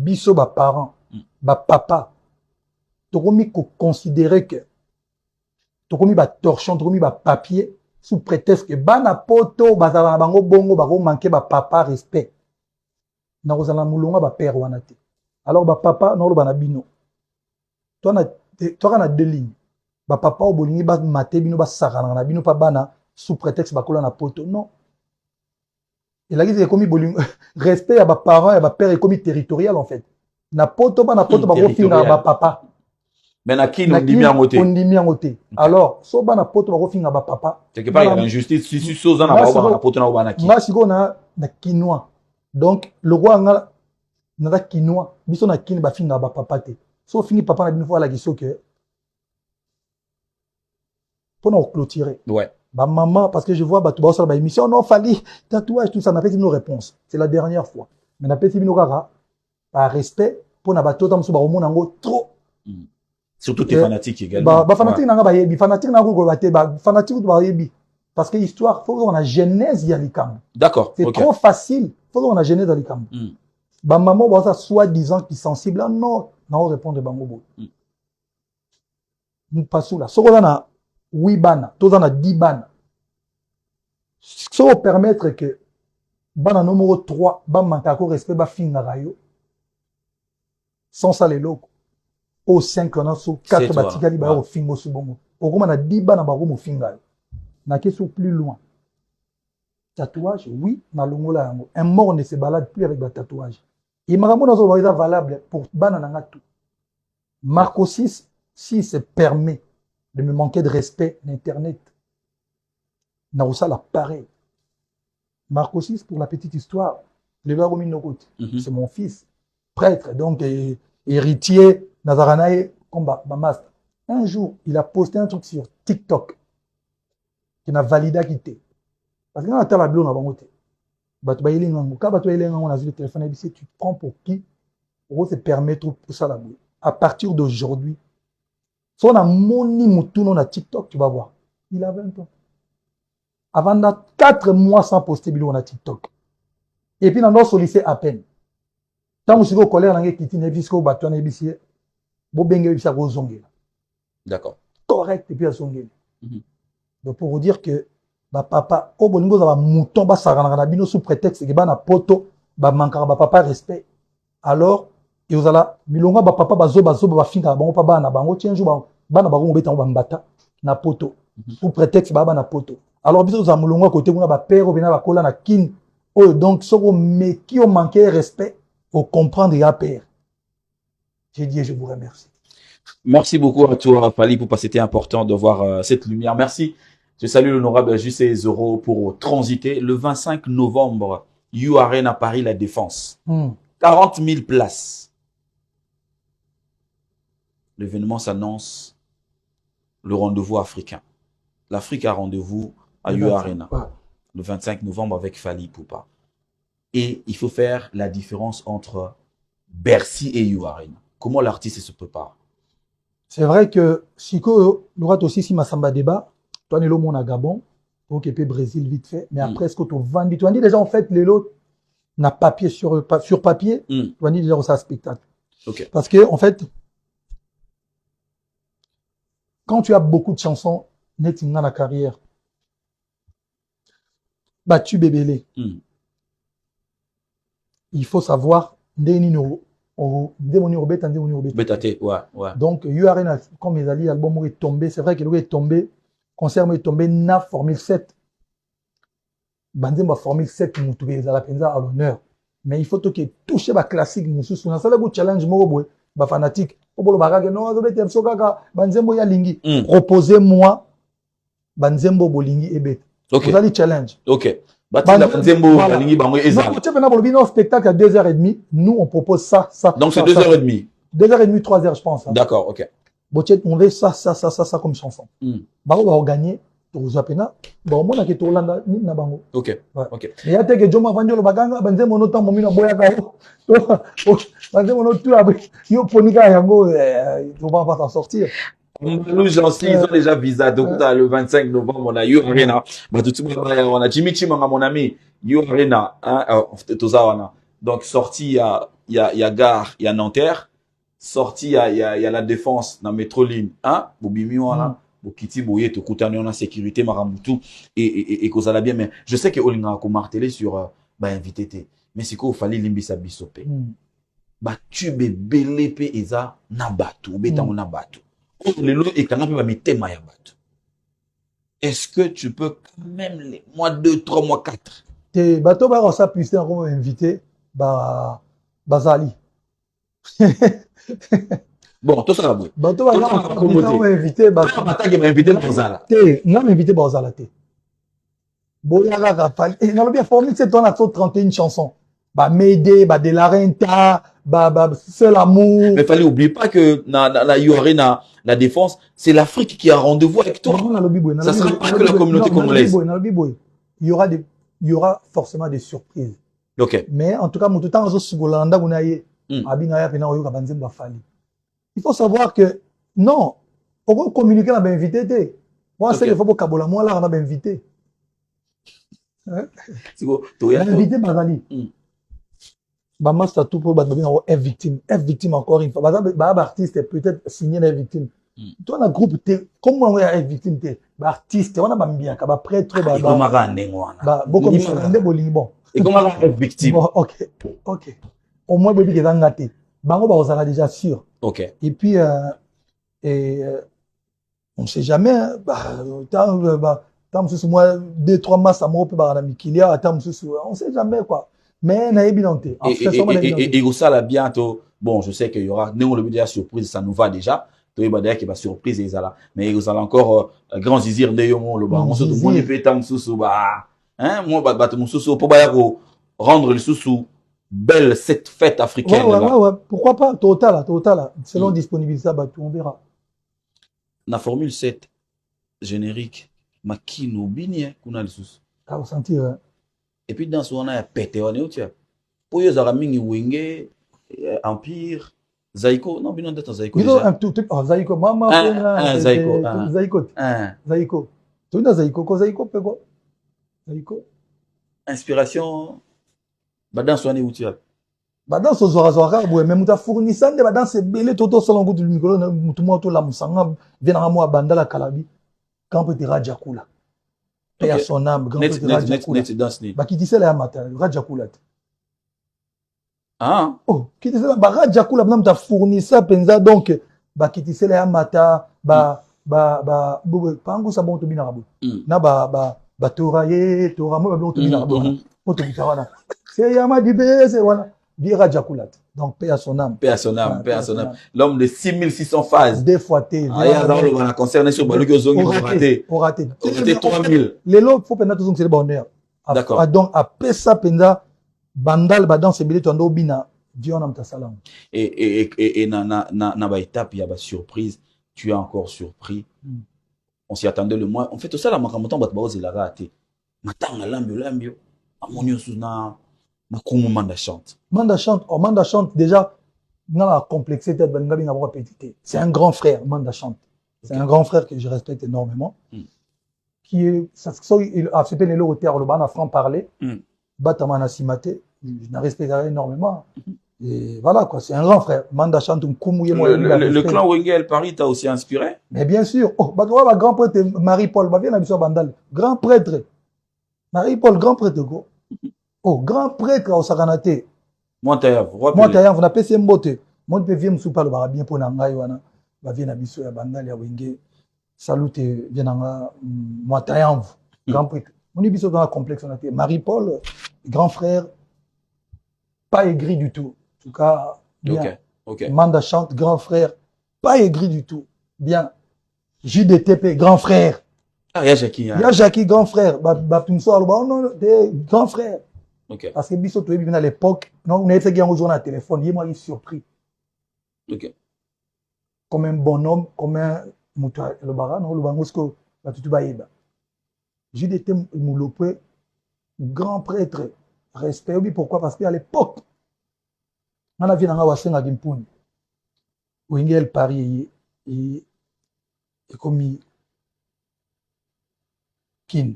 biso ba parents, ba papa, tokomi ko considérer que tokomi ba torchon, tokomi ba papier sous prétexte que bana poto bazala na bango bongo bako manquer ba papa respect. Na kozala mulonga ba père wana te. Alors ba papa no lo bana bino. Toi na deux lignes. Ba papa o bolingi ba maté bino ba sakana na bino pa bana sous prétexte bakola na poto. Non. Et là, il a commis respect à ma parents et à ma père est commis territorial en fait. Na poto ba refinga ba papa. Mais na qui on dit bien côté. On dit bien côté. Alors, so ba na poto ba refinga ba papa. Quelque part il y a l'injustice si soza na ba poto na ba na ki. Moi siko na quinoa. Donc le roi na quinoa. Biso na kin ba finga ba papa te. So fini papa na bino fois la question que pour nous clôturer. Ouais. Bah maman, parce que je vois bah tu vas sur la émission, non fallait tatouage tout ça n'a pas dit nos réponses. C'est la dernière fois. Mais n'a pas dit nos rara par respect pour na bateau dans ce baromo nango trop. Surtout tes fanatiques également. Bah fanatique nanga ba yebi, fanatique nanga go baté ba fanatique ba yebi. Parce que histoire, faut qu'on a genèse y a l'ikam. D'accord. C'est trop facile. Faut qu'on a genèse dans l'ikam. Bah maman bah ça soi-disant qui sensible non, non répondre bango. Nous passons là. Sokola na 8 bana, tous en a 10 bana. Ça va permettre que bana numéro 3, ban manquako respect ba finga rayo. Sans ça les locaux. Au 5 on a sous 4 batikali ba au fingo sous bongo. Au comme on a 10 bana ba mo finga. Na question plus loin. Tatouage, oui, na longola yango. Un mort ne se balade plus avec le tatouage. Et maramo na zo valable pour bana nanga tout. Marco 6 si se permet de me manquer de respect d'Internet. Naoussa l'a pareil. Marco 6, pour la petite histoire, le gars c'est mon fils, prêtre, donc héritier, Nazaranae, combat, Bamast. Un jour, il a posté un truc sur TikTok qui n'a validé quitté. Parce que quand on a la blonde, on a monté. Quand on a vu le téléphone, tu prends pour qui? Pour se permettre pour ça la boue. À partir d'aujourd'hui, si on a moni moutoun na TikTok, tu vas voir. Il a 20 ans. Avant 4 mois sans poster vidéo na TikTok. Et puis, dans notre lycée à peine. Tant que je suis au colère, on a quitté une visco, bâton, et bissier. Bon, ben, il s'est zongué. D'accord. Correct, et puis à zongué. Donc, pour vous dire que, bah, papa, au bon niveau, ça va mouton, bah, ça rend bino sous prétexte que, bah, na poto, bah, manquera, bah, papa, respect. Alors, et vous allez, milonga, bah, papa, bah, bah, finga, bah, papa, na bango, tiens, jour, bah, na bango, beta, bah, mbata, na poto. Sous prétexte, bah, na poto. Alors, biso, vous allez, à côté, vous avez, père, vous avez, kola, na kin. Oh, donc, ce qui ont manqué respect, faut comprendre, et à père. J'ai dit, je vous remercie. Merci beaucoup à toi, Fally, pour c'était important de voir cette lumière. Merci. Je salue l'honorable J.C. Zoro pour transiter. Le 25 novembre, You Arena à Paris, la Défense. 40 000 places. L'événement s'annonce le rendez-vous africain. L'Afrique a rendez-vous à You Arena. Le 25 novembre avec Fally Ipupa. Et il faut faire la différence entre Bercy et You Arena. Comment l'artiste se prépare? C'est vrai que Chico, nous avons aussi si Massamba débat, toi, nous avons à Gabon, donc et puis Brésil vite fait, mais après, ce que tu vends, tu as dit déjà en fait, les lots, n'a papier sur papier, tu as dit déjà ça spectacle. Okay. Parce que, en fait, quand tu as beaucoup de chansons, net dans la carrière, battu bébélé, il faut savoir, Denino, donc, You Arena, comme mes alliés, l'album est tombé, c'est vrai qu'il est tombé, concert est tombé, na Formule 7. Bandem Formule 7, nous trouvons les à l'honneur. Mais il faut que toucher la classique, nous soutenons. Ça, le challenge, moi, fanatique. Proposez-moi, Banzembo Bolingi et bête. Vous allez challenge. Ok. Non, spectacle à 2h30. Nous, on propose ça. Donc, c'est 2h30. 2h30, 3h, je pense. Hein. D'accord, ok. On veut ça comme chanson. Bango va gagner. Vous appelez bon, moi, je suis là, bango. Ok. Ok. Et à que Joma Vanjo Baganga, Banzemo notam, Momina Boyaga. Banzemo notu, yo ponika yango, il ne va pas s'en sortir. Nous, ils ont déjà visa. Donc, le 25 novembre, on a You Arena. On a Jimmy Chimanga, mon ami. You Arena, hein, Donc, sorti, il y a Gare, il y a Nanterre. Sorti, il y a la Défense dans métro ligne 1. Bobimi, voilà. Bokiti, Boye, Tokutani, on a sécurité, Maramutu, et Kozala bien. Mais je sais que Olinga a martelé sur, invité. Mais c'est qu'il fallait Limbisa Bisopé. Tube belé pe eza na batu, betango na batu. Lelo ekanga pe ba mitema ya batu. Est-ce que tu peux quand même les mois 2, 3 mois 4 te bato ba ça puisse encore invité bazali. Bon, tout ça là. Bato ba invité bazala. Te nga invité bazala te. Boya ga fali. Et na bien formé c'est ton 31 chansons. Médé, de la renta, seul amour. Mais fallait oublier pas que il y aurait la défense, c'est l'Afrique qui a rendez-vous avec toi. Ça sera pas que la communauté congolaise. Il y aura forcément des surprises. Ok. Mais en tout cas, il faut savoir que non, on va communiquer avec l'invité. Moi, c'est le faut que moi là on a invité. L'invité Bazali. Master tout pour être victime. Être victime encore une fois. Par exemple, artiste peut-être signé les victimes. Toi, dans le groupe, comment on est victime? Artiste, on a bien, prêtre, et comment être victime? Ok. Au moins, vous dites que vous avez gâté. Vous avez déjà sûr. Ok. Et puis, on ne sait jamais, tant que moi, 2-3 masses à moi, on ne sait jamais quoi. Mais n'a évidemment. Et au ça là bientôt, bon, je sais qu'il y aura, nous le budget surprise, ça nous va déjà. Tu vois d'ailleurs qu'il va surprise et ça là. Mais vous allez encore grand zizir de yomo le bas. On se demande il fait tant sous bah, hein, moi mon sous pour rendre le sous belle cette fête africaine là. Ouais. Pourquoi pas total selon disponibilité on verra. La formule 7 générique makino bini kuna le sous. Ah vous sentir. Et puis dans ce on a pété on est où tu as. Pour eux ça mingi wenge empire Zaiko non bino d'être Zaiko déjà. Un tout Zaiko mama Zaiko Zaiko. Tu as Zaiko ko Zaiko pe ko. Zaiko. Inspiration dans ce on est où tu as. Dans ce zorazora ouais même tu as fournissant de dans ces belé toto selon goût du micro mutu mo to la musanga vient à moi bandala kalabi quand peut Rajakula. Et à son âme, grand petit Rajakula. Qui disait la matin, Rajakula. Ah. Oh, qui disait la Rajakula, même t'as fourni ça, penza donc, qui disait la matin, pangu sa bon to binarabo. Na toraye, toramo, bon to binarabo. Auto bitarana. C'est Yama Dibé, c'est voilà. Bi Rajakula. Donc, paix à son âme. Paix à son âme, paix à son âme. L'homme de 6600 phases. Des fois, t'es. Ah, il y a dans le concerné sur Baluki Ozongi, on raté. On raté. 3000. Les lots, faut penser tout c'est le bonheur. D'accord. Donc, après ça, penza, bandal, dans ces billets, tondo bina, Dieu en ta salam. Et na ba étape, il y a ba surprise. Tu es encore surpris. On s'y attendait le moins. En fait, tout ça, la makamotan, bat baoz, il a raté. Matanga lambio. Amonio souna. Manda chante. Manda chante, déjà, dans la complexité, c'est un grand frère, Manda chante. C'est un grand frère que je respecte énormément. Qui est, il a fait le au terre, le ban à franc-parler. Batamana Simate, je la respecte énormément. Et voilà, quoi, c'est un grand frère. Manda chante, le clan Wengel Paris t'a aussi inspiré? Mais bien sûr. Oh, grand prêtre, Marie-Paul, viens à Bandal. Grand prêtre. Marie-Paul, grand prêtre, go. Oh, grand prêtre au Saganate. Montayab, vous n'avez pas mbote. Mon pe vient sous parle bien pour nangai wana. Ba vient biso ya bandal ya wenge. Salute vient nanga Montayab, grand prêtre. On est biso dans la complexe on a été Marie-Paul, grand frère, pas aigri du tout. En tout cas, bien. OK. Manda chante, grand frère, pas aigri du tout. Bien. JDTP, grand frère. Ah, Yajaki. Grand frère. Grand frère. Okay. Parce que Bissot, à l'époque, on a fait un jour téléphone, il m'a surpris. Okay. Comme un bonhomme, comme un le baran, le bangosco, la tutubaïba. J'ai été moulopé, grand prêtre, respect, oui, pourquoi? Parce qu'à l'époque, on a vu dans la Wassenga à Gimpoun, où Ingel Paris et comme Kin.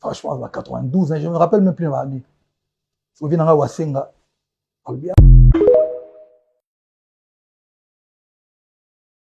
Franchement, en 92, je ne me rappelle même plus l'année. ovi na nga wasenga alobi